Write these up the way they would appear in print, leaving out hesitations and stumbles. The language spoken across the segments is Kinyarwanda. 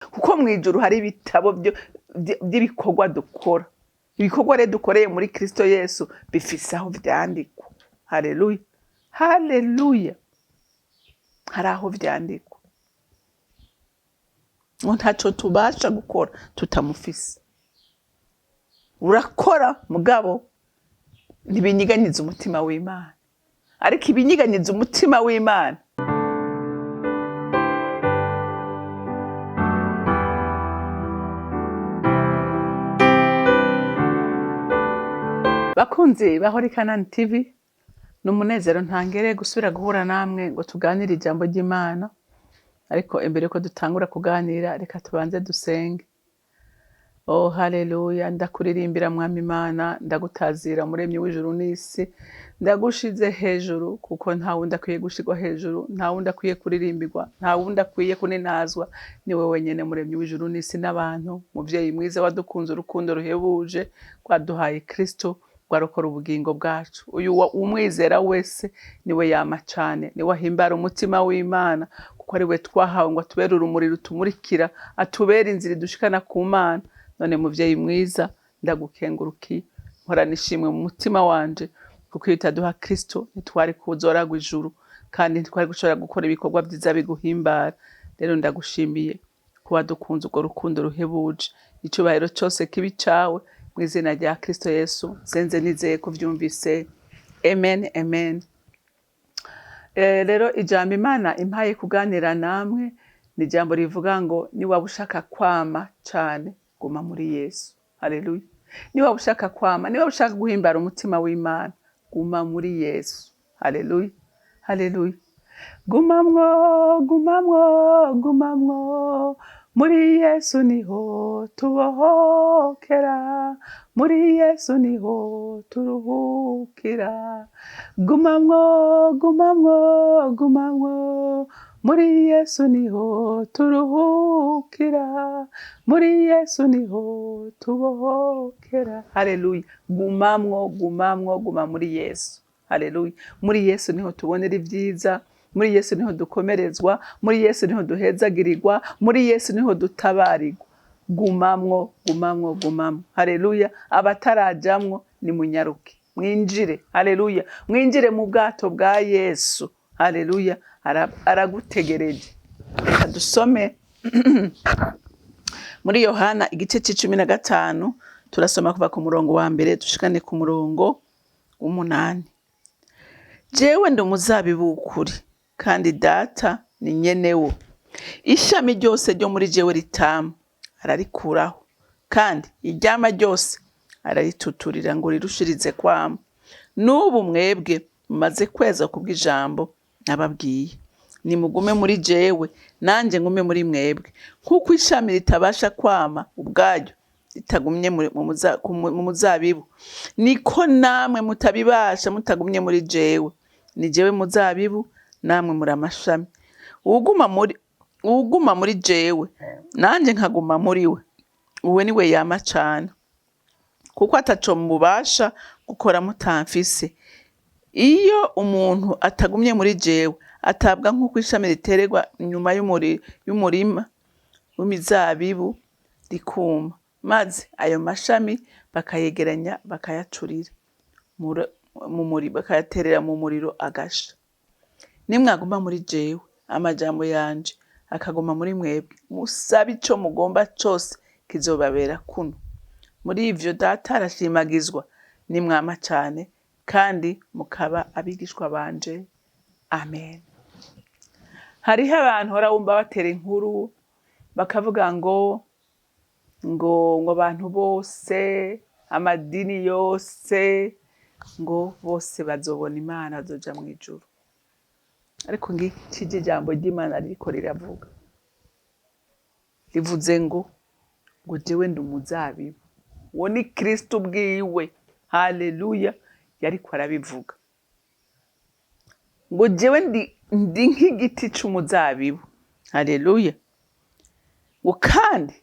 kuko mu ijuru hari ibitabo by'ibikorwa dukora. Ibikorwa rero dukoreye muri Kristo Yesu bifise aho vyandikwa. Haleluya, haleluya, hari aho vyandikwa. Ntaco tubasha gukora tutamufise. Urakora mugabo ntibinyiganyiza umutima w'Imana, ariko ibinyiganyiza umutima w'Imana bakunzi ba Holy Canaan TV. Numunezero ntangere gusubira guhura namwe ngo tuganire ijambo ry'Imana. Ariko imbere ko dutangura kuganira reka tubanze dusenge. Oh haleluya, ndakuririmbira mwami Imana, ndagutazira muremyi w'ijuru n'isi, ndagushize hejuru kuko nta wundi akwiye gushirwa hejuru, nta wundi akwiye kuririmbirwa, nta wundi akwiye kuninazwa, ni wewe wenyene muremyi w'ijuru n'isi n'abantu. Muvyeyi mwiza wadukunze urukundo ruhebuje, kwaduhaye Kristo gwarokora ubugingo bwacu. Uyu umwizera wese niwe yama cane, niwe ahimbara umutima w'Imana, kuko ari we twahawe ngo atubere urumuri rutumurikira, atubere inzira dushikana ku Mana. None muvyeyi mwiza ndagukengurukiye, nkorana ishimwe mu mutima wanje, kuko iyo utaduha Kristo ntitwari kuzoragwa ijuru, kandi ntitwari gushobora gukora ibikorwa vyiza biguhimbara. Rero ndagushimiye kuba dukunze urwo rukundo ruhebuje. Icubahiro cose kibi cawe mu izina rya Kristo Yesu senze nizeye kuvyumvise, amen, amen. Rero ijambo Imana impaye kuganira namwe ni ijambo rivuga ngo ni waba ushaka kwama cane guma muri Yesu. Haleluya. Ni waba ushaka kwama, ni waba ushaka guhimbara umutima w'Imana, guma muri Yesu. Haleluya, haleluya. Gumamwo, gumamwo, gumamwo, muri Yesu niho tubohokera, muri Yesu niho turuhukira. Gumamwo, gumamwo, gumamwo, muri Yesu niho turuhukira, muri Yesu niho tubohokera. Haleluya. Gumamwo, gumamwo, guma muri Yesu. Haleluya. Muri Yesu niho tubonera ibyiza, muri Yesu niho dukomerezwa, muri Yesu niho duhezagirirwa, muri Yesu niho dutabarirwa. Gumamwo, gumamwo, gumamwo. Haleluya. Abatarajamwo ni munyaruke, mwinjire. Haleluya. Mwinjire mu bwato bwa Yesu. Haleluya. Aragutegereje. Reka dusome muri Yohana igice c'15 turasoma kuva ku murongo wa mbere dushikane ku murongo w'8. Jewe ndi umuzabibu w'ukuri, kandi Data ni nyenewo. Ishami ryose ryo muri jewe ritama ararikuraho, kandi iryama ryose ararituturira ngo rirushirize kwama. N'ubu mwebwe mumaze kweza kubw'ijambo nababwiye. Nimugume muri jewe, nanje ngume muri mwebwe. Kuko ishami ritabasha kwama ubwaryo ritagumye mu muzabibu, niko namwe mutabibasha mutagumye muri jewe. Ni jewe muzabibu, namwe muri amashami. Uwuguma muri jewe, nanje nkaguma muri we, uwe niwe yama cane, kuko ataco mubasha gukora mutamfise. Iyo umuntu atagumye muri jewe, atabwa nk'uko ishami ritererwa inyuma y'umurima w'imizabibu rikuma, maze ayo mashami bakayegeranya bakayacurira bakayaterera mu muriro agasha. Nimwaguma muri jewe, amajambo yanje akaguma muri mwebwe, musabe ico mugomba cose kizobabera kuno. Muri ivyo Data arashimagizwa nimwama cane, kandi mukaba abigishwa banje. Amen. Hariho abantu horawumva batera inkuru bakavuga ngo abantu bose, amadini yose, ngo bose bazobona Imana, bazoja mu ijuru. Ariko ngiki ijambo ry'Imana ririko riravuga, rivuze ngo jewe ndi umuzabibu. Uwo ni Kristo ubwiwe. Haleluya. Yariko arabivuga ngo jewe ndi nk'igiti c'umuzabibu. Haleluya. Ngo kandi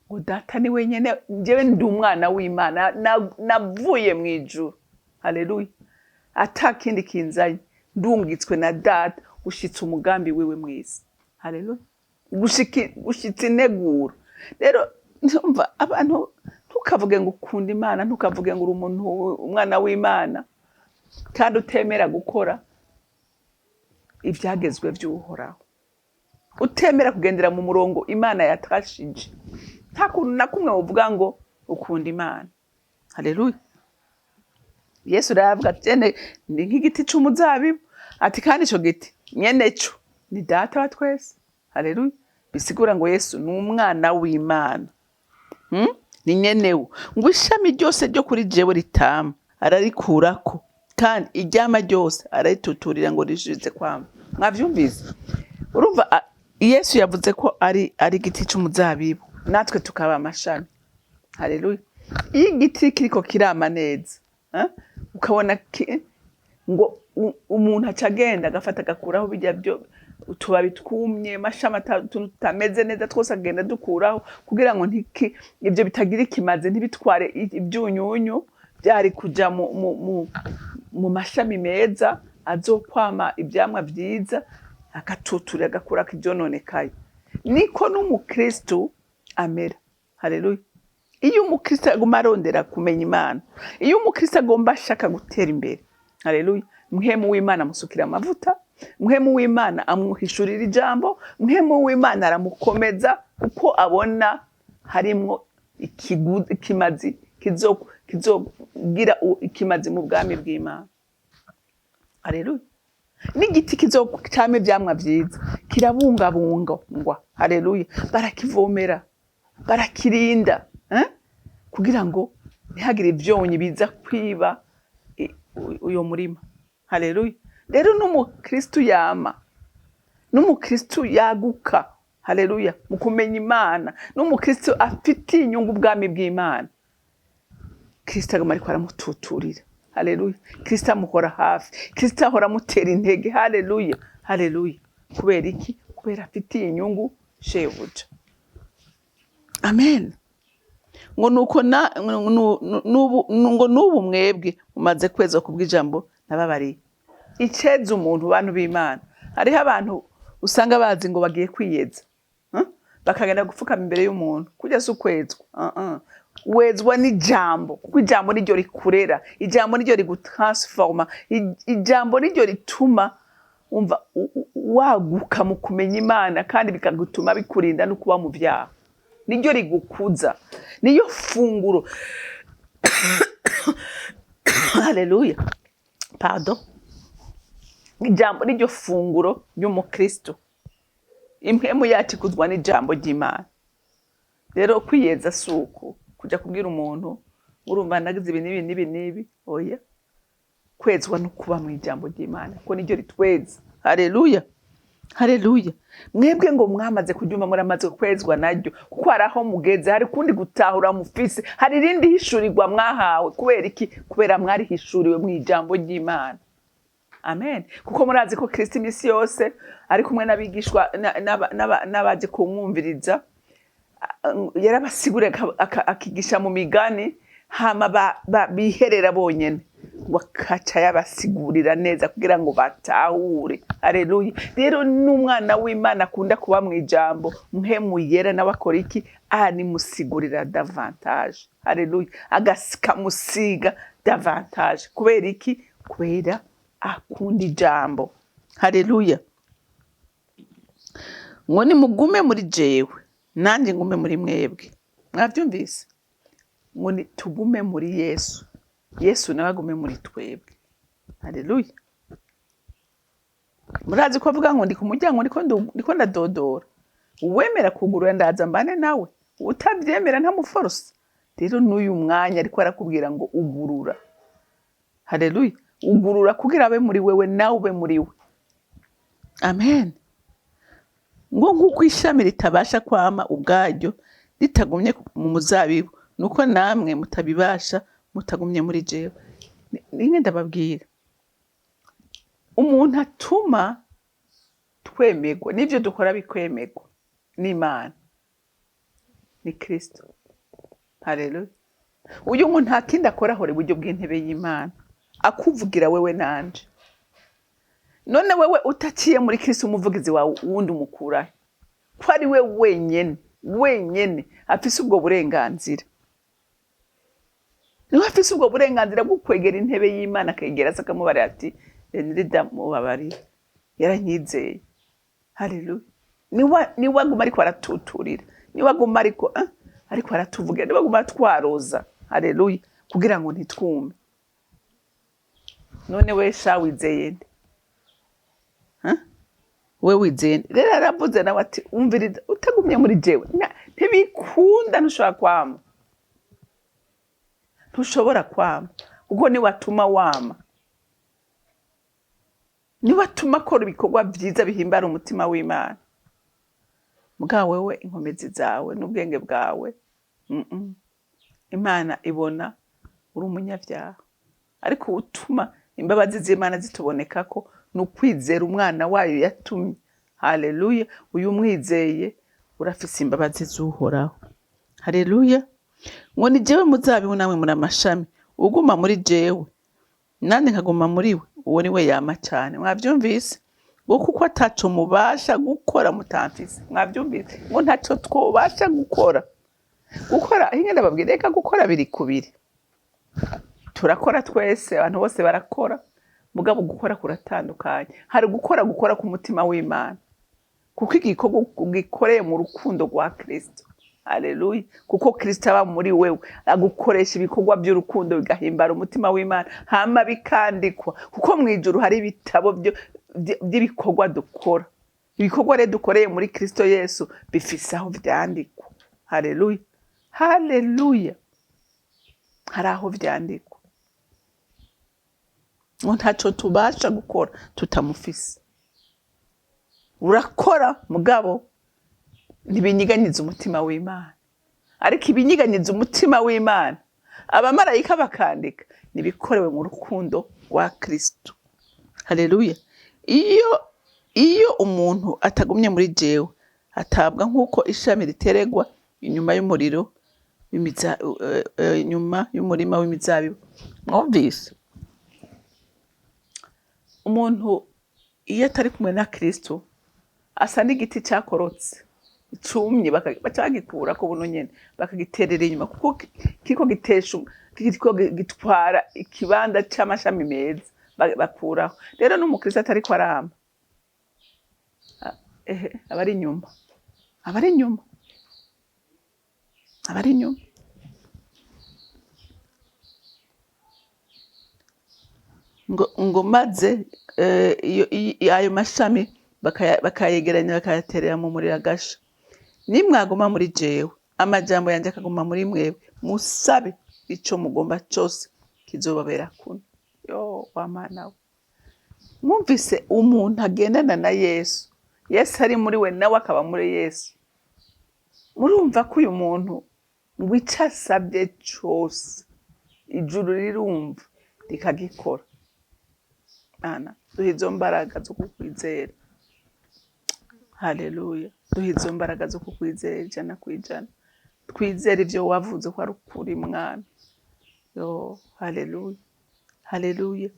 ngo Data ni wenyene, jewe ndi umwana w'Imana, navuye mu ijuru. Haleluya. Ata kindi kinzanye, ndungitswe na Data gushitsa umugambi wiwe mwiza. Haleluya. gushitsa integuro. Rero ndumva abantu ntukavuge ngo ukunda Imana, ntukavuge ngo uri umuntu umwana w'Imana kandi utemera gukora ibyagezwe by'Uhoraho, utemera kugendera mu murongo Imana yatashije. Nta kuntu na kumwe uvuga ngo ukunda Imana. Haleluya. Yesu aravuga ati ni nk'igiti cy'umuzabibu, ati kandi ico giti nyene cyo ni data wa twese. Haleluya. Bisigura ngo Yesu ni umwana w'Imana. Ni nyenewe. Ngo ishami ryose ryo kuri jewe ritama ararikurako, kandi iryama ryose ararituturira ngo rishize kwama. Mwavyumvise? Urumva Yesu yavuze ko ari igiti cy'umuzabibu, natwe tukaba amashami. Haleluya. Iyo igiti kiriko kirama neza, ukabona ngo umuntu acagenda agafata agakuraho bijya byo utubabi twumye, amashami tutameze neza twose agenda dukuraho kugira ngo ibyo bitagira ikimaze, ntibitware ibyunyunyu byari kuja mu mashami meza azokwama ibyamwa byiza, akatuturira agakura kibyononekaye. Niko n'umukristo amera. Haleluya. Iyo umukristo agomba arondera kumenya Imana, iyo umukristo agomba ashaka gutera imbere, haleluya, muhemu w'Imana amusukira amavuta, muhemu w'Imana amuhishurira ijambo, muhemu w'Imana aramukomeza kuko abona harimwo ikimazi kizogira ikimazi mu bwami bw'Imana. Haleluya. N'igiti kizocame ivyamwa vyiza kirabungabungwa. Haleluya. Barakivomera, barakirinda, kugira ngo ntihagire ivyonyi biza kwiba uyo murima. Haleluya. Rero n'umukristo yama, n'umukristo yaguka, haleluya, mu kumenya Imana, n'umukristo afite inyungu ubwami bw'Imana, Kristo aguma ariko aramututurira. Haleluya. Kristo amuhora hafi, Kristo ahora amutera intege. Haleluya. Haleluya. Kubera iki? Kubera afite inyungu shebuja. Amen. Ngo nuko nubu mwebwe mumaze kwezwa kubw'ijambo nababariye. Iceza umuntu bantu b'Imana. Hariho abantu usanga bazi ngo bagiye kwiyeza, bakagenda gupfukama imbere y'umuntu kujya se ukwezwa. Wezwa n'ijambo, kuko ijambo niryo rikurera, ijambo niryo rigutransforma, ijambo niryo rituma umva waguka mu kumenya Imana, kandi bikagutuma bikurinda no kuba mu byaha. Niryo rigukuza, niyo funguro. Haleluya. Pardon. Ijambo niryo funguro ry'umukristo. Impwemu yacu ikuzwa n'ijambo ry'Imana. Rero kwiyeza suko kuja kubwira umuntu urumva nagize ibi nibi, oya. Kwezwa no kuba mu ijambo ry'Imana, ko niryo ritweza. Haleluya. Haleluya. Mwebwe ngo mwamaze kuryumva muramaze kwezwa naryo, kuko araho mugeze, hari kundi gutahura mufise, hari rindi hishurirwa mwahawe. Kubera iki? Kubera mwari hishuriwe mu ijambo ry'Imana. Amen. Kuko murazi ko Kristo imisi yose ari kumwe n'abigishwa n'abaje kumwumviriza, yarabasigura akigisha mu migani, hama biherera bonyene, ngo akaca yabasigurira neza kugira ngo batahure. Haleluya. Rero n'umwana w'Imana akunda kuba mu ijambo, muhemu yera n'abakora iki? Animusigurira davantage. Haleluya. Agakamusiga davantage. Kubera iki? Kubera akunda ijambo. Haleluya. Ngo nimugume muri jewe, nanjye ngume muri mwebwe. Mwavyumvise? Ngo tugume muri Yesu, Yesu nawe agume muri twebwe. Haleluya. Murazi ko avuga ngo ndi ku muryango ndiko ndadodora, uwemera kugurura ndaza mbane nawe, utavyemera ntamuforosa. Rero n'uyu mwanya ariko arakubwira ngo ugurura. Haleluya. Ugurura kugira abe muri wewe nawe ube muri we. Amen. Ngo nk'uko ishami ritabasha kwama ubwaryo ritagumye mu muzabibu, nuko namwe mutabibasha mutagumye muri jewe. Ninge ndababwira, umuntu atuma twemegwa n'ivyo dukora bikwemegwa n'Imana ni Kristo. Haleluya. Uyu muntu nta kindi akora hore buryo bw'intebe y'Imana, akuvugira wewe nanje. None wewe utaciye muri Kristo umuvugizi wawe wundi umukurahe. ko ari we wenyene afise ubwo burenganzira. Niwe afise ubwo burenganzira bwo kwegera intebe y'Imana, akegera akamubarira ati Nirida mubabarira, yaranyizeye. Haleluya. Niwe aguma ariko aratuturira, niwe aguma ariko aratuvugira, niwe aguma atwaroza. Haleluya. Kugira ngo ntitwume. None we sha wizeye nde? We wizeye nde? Rero aravuze nawe ati umviriza, utagumye muri jewe ntibikunda, ntushobora kwama. Ntushobora kwama kuko niwe atuma wama, niwe atuma akora ibikorwa byiza bihimbara umutima w'Imana. Mugabo wewe inkomezi zawe n'ubwenge bwawe, Imana ibona uri umunyabyaha. Ariko utuma imbabazi z'Imana zituboneka ko nukwizera umwana wayo yatumye. Haleluya. Uyu mwizeye urafise imbabazi z'Uhoraho. Haleluya. Ngo ni jewe muzabibu namwe muri amashami, uguma muri jewe nande nkaguma muri we, uwo ni we yama cyane. Mwabyumvise? Ngo kuko ataco mubasha gukora mutamfise. Mwabyumvise? Ngo ntaco twobasha gukora. Hinge ndababwira, reka gukora biri kubiri. Turakora twese, abantu bose barakora, mugabo gukora kuratandukanye. Hari gukora ku mutima w'Imana, kuko igikorwa gikoreye mu rukundo rwa Kristo. Haleluya. Kuko Kristo aba muri wewe, agukoresha ibikorwa by'urukundo bigahimbara umutima w'Imana, hama bikandikwa. Kuko mu ijuru hari ibitabo by'ibikorwa dukora. Ibikorwa rero dukoreye muri Kristo Yesu bifise aho vyandikwa. Haleluya. Haleluya. Hari aho vyandikwa. Ngo ntaco tubasha gukora tutamufise. Urakora mugabo ntibinyiganyiza umutima w'Imana. Ariko ibinyiganyiza umutima w'Imana, abamarayika bakandika, nibikorewe mu rukundo rwa Kristo. Haleluya. Iyo umuntu atagumye muri jewe, atabwa nk'uko ishami riteregwa inyuma y'umuriro, inyuma y'umurima w'imizabibu. Mwumvise? Umuntu iyo atari kumwe na Kristo asa n'igiti cyakorotse, icumye, bacagikura ko buno nyene bakagiterera inyuma, kuko kiko gitwara ikibanda c'amashami meza bakuraho. Rero n'umukristo atari ko arama, abari inyuma. Ngo maze ayo mashami bakayegeranya bakayaterera mu muriro agasha. Nimwaguma muri jewe, amajambo yanje akaguma muri mwebwe, musabe ico mugomba cyose kizobabera kuno. Yo wamana we. Mwumvise umuntu agendana na Yesu, Yesu ari muri we nawe akaba muri Yesu. Murumva ko uyu muntu ngo icyo asabye cyose ijuru rirumva rikagikora. Duhe izo mbaraga zo kukwizera. Haleluya. Duhe izo mbaraga zo kukwizera ijana ku ijana. Twizere ibyo wavuze ko ari ukuri mwana. Yo haleluya. Haleluya.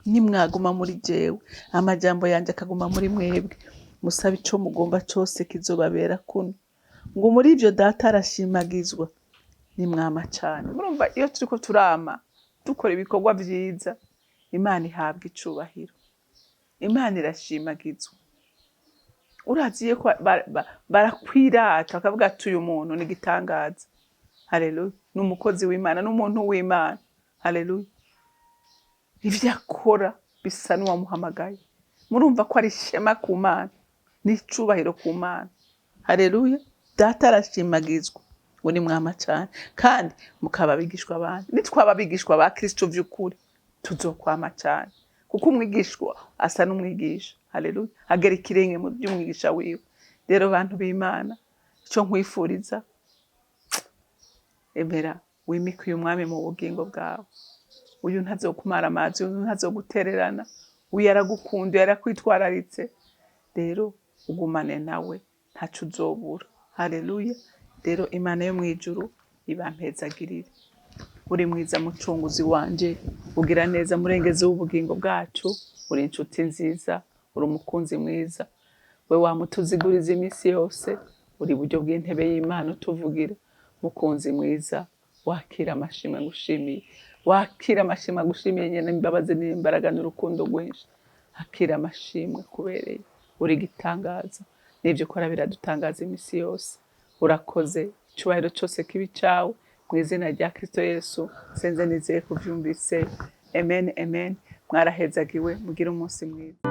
Nimwaguma muri jewe, amajambo yanje akaguma muri mwebwe, musabe ico mugomba cyose kizobabera kuno. Ngo muri ivyo data arashimagizwa, nimwama cyane. Murumva iyo turiko turama dukora ibikorwa vyiza, Imana ihabwa icubahiro. Imana irashimagizwa. Uraziye ko barakwirata akavuga ati uyu muntu ni gitangaza. Haleluya. N'umukozi w'Imana, n'umuntu w'Imana. Haleluya. Ivyo akora bisa n'uwamuhamagaye. Murumva ko ari ishema ku Mana, n'icubahiro ku Mana. Haleluya. Data arashimagizwa, ngo nimwama cyane, kandi mukaba bigishwa abandi. Nitwaba bigishwa ba Kristo vy'ukuri, tuzokwama cyane, kuko umwigishwa asa n'umwigisha. Haleluya. Hagera ikirenge mu by'umwigisha wiwe. Rero bantu b'Imana, ico nkwifuriza, emera wimike uyu mwami mu bugingo bwawe. Uyu ntazokumara amazi, uyu ntazogutererana, uyu yaragukunda, yarakwitwararitse. Rero ugumane nawe, ntaco uzobura. Haleluya. Rero Imana yo mwijuru ibampezagirire. Uri mwiza mucunguzi wanje, ugira neza murengezi w'ubugingo bwacu, uri inshuti nziza, uri umukunzi mwiza. we wamutuziguriza iminsi yose, uri buryo bw'intebe y'Imana utuvugira. Mukunzi mwiza, wakira amashimwe ngushimiye, wakira amashimwe ngushimiye nyene imbabazi n'imbaraga n'urukundo rwinshi. Akira amashimwe kubereye, uri gitangaza, n'ivyo ukora biradutangaza iminsi yose. Urakoze, icubahiro cose kibi cawe, mu izina rya Kristo Yesu senze nizeye kuvyumvise. Amen, amen. Mwarahezagiwe, mugire umunsi mwiza.